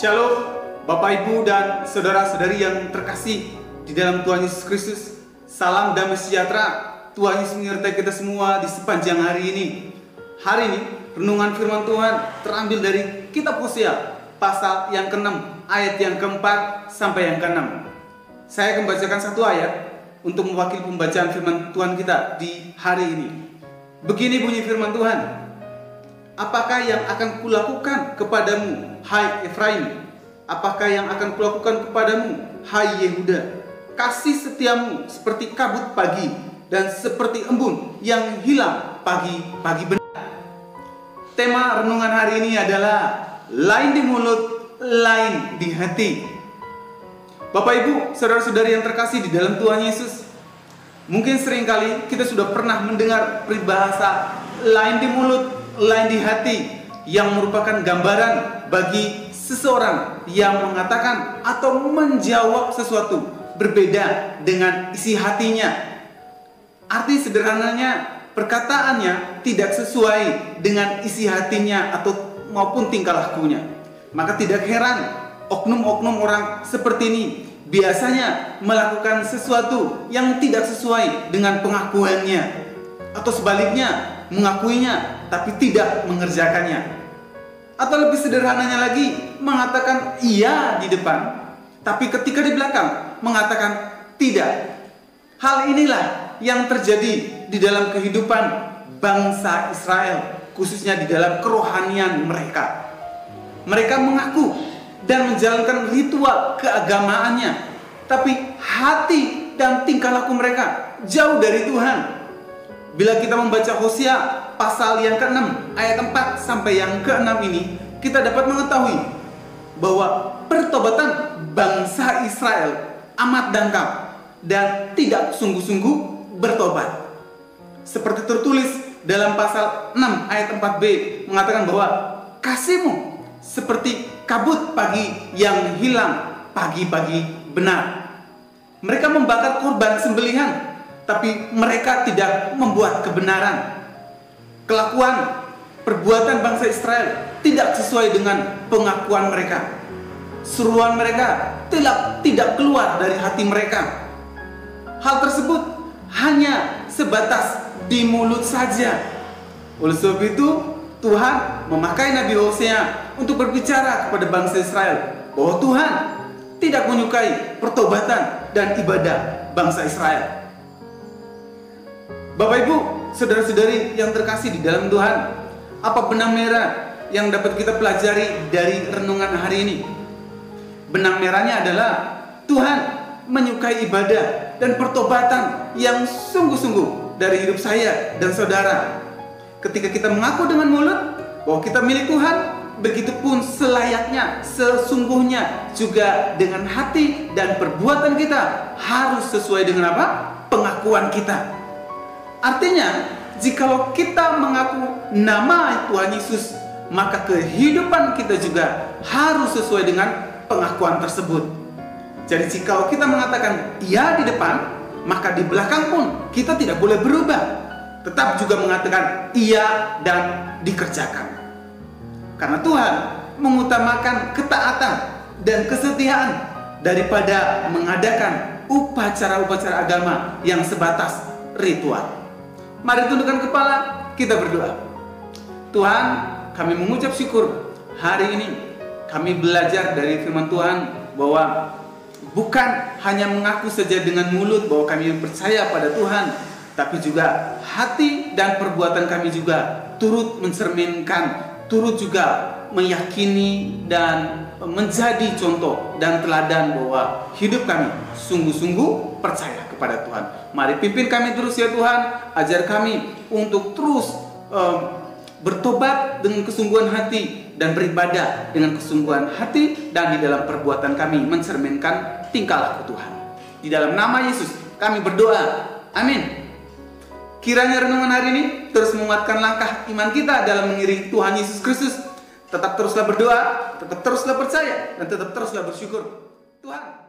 Shalom, Bapak Ibu dan saudara-saudari yang terkasih di dalam Tuhan Yesus Kristus. Salam damai sejahtera. Tuhan Yesus menyertai kita semua di sepanjang hari ini. Hari ini renungan firman Tuhan terambil dari kitab Hosea pasal yang ke-6 ayat yang ke-4 sampai yang ke-6. Saya akan membacakan satu ayat untuk mewakili pembacaan firman Tuhan kita di hari ini. Begini bunyi firman Tuhan. Apakah yang akan kulakukan kepadamu, hai Efraim? Apakah yang akan kulakukan kepadamu, hai Yehuda? Kasih setiamu seperti kabut pagi dan seperti embun yang hilang pagi-pagi benar. Tema renungan hari ini adalah lain di mulut, lain di hati. Bapak Ibu, saudara-saudari yang terkasih di dalam Tuhan Yesus, mungkin seringkali kita sudah pernah mendengar peribahasa lain di mulut, lain di hati, yang merupakan gambaran bagi seseorang yang mengatakan atau menjawab sesuatu berbeda dengan isi hatinya. Arti sederhananya, perkataannya tidak sesuai dengan isi hatinya atau maupun tingkah lakunya. Maka tidak heran oknum-oknum orang seperti ini biasanya melakukan sesuatu yang tidak sesuai dengan pengakuannya, atau sebaliknya mengakuinya tapi tidak mengerjakannya. Atau lebih sederhananya lagi, mengatakan iya di depan tapi ketika di belakang mengatakan tidak. Hal inilah yang terjadi di dalam kehidupan bangsa Israel, khususnya di dalam kerohanian mereka. Mereka mengaku dan menjalankan ritual keagamaannya, tapi hati dan tingkah laku mereka jauh dari Tuhan. Bila kita membaca Hosea pasal yang ke-6 ayat 4 sampai yang ke-6 ini, kita dapat mengetahui bahwa pertobatan bangsa Israel amat dangkal dan tidak sungguh-sungguh bertobat. Seperti tertulis dalam pasal 6 ayat 4b mengatakan bahwa kasihmu seperti kabut pagi yang hilang pagi-pagi benar. Mereka membakar korban sembelihan, tapi mereka tidak membuat kebenaran. Kelakuan perbuatan bangsa Israel tidak sesuai dengan pengakuan mereka. Seruan mereka tidak keluar dari hati mereka. Hal tersebut hanya sebatas di mulut saja. Oleh sebab itu, Tuhan memakai Nabi Hosea untuk berbicara kepada bangsa Israel bahwa Tuhan tidak menyukai pertobatan dan ibadah bangsa Israel. Bapak Ibu, saudara-saudari yang terkasih di dalam Tuhan, apa benang merah yang dapat kita pelajari dari renungan hari ini? Benang merahnya adalah Tuhan menyukai ibadah dan pertobatan yang sungguh-sungguh dari hidup saya dan saudara. Ketika kita mengaku dengan mulut bahwa kita milik Tuhan, begitupun selayaknya, sesungguhnya juga dengan hati dan perbuatan kita harus sesuai dengan apa? Pengakuan kita. Artinya, jikalau kita mengaku nama Tuhan Yesus, maka kehidupan kita juga harus sesuai dengan pengakuan tersebut. Jadi jikalau kita mengatakan iya di depan, maka di belakang pun kita tidak boleh berubah, tetap juga mengatakan iya dan dikerjakan. Karena Tuhan mengutamakan ketaatan dan kesetiaan daripada mengadakan upacara-upacara agama yang sebatas ritual. Mari tundukkan kepala, kita berdoa. Tuhan, kami mengucap syukur hari ini kami belajar dari firman Tuhan bahwa bukan hanya mengaku saja dengan mulut bahwa kami percaya pada Tuhan, tapi juga hati dan perbuatan kami juga turut mencerminkan, turut juga meyakini dan menjadi contoh dan teladan bahwa hidup kami sungguh-sungguh percaya kepada Tuhan. Mari pimpin kami terus ya Tuhan, ajar kami untuk terus bertobat dengan kesungguhan hati dan beribadah dengan kesungguhan hati, dan di dalam perbuatan kami mencerminkan tingkah laku Tuhan. Di dalam nama Yesus kami berdoa, amin. Kiranya renungan hari ini terus menguatkan langkah iman kita dalam mengiringi Tuhan Yesus Kristus. Tetap teruslah berdoa, tetap teruslah percaya, dan tetap teruslah bersyukur. Tuhan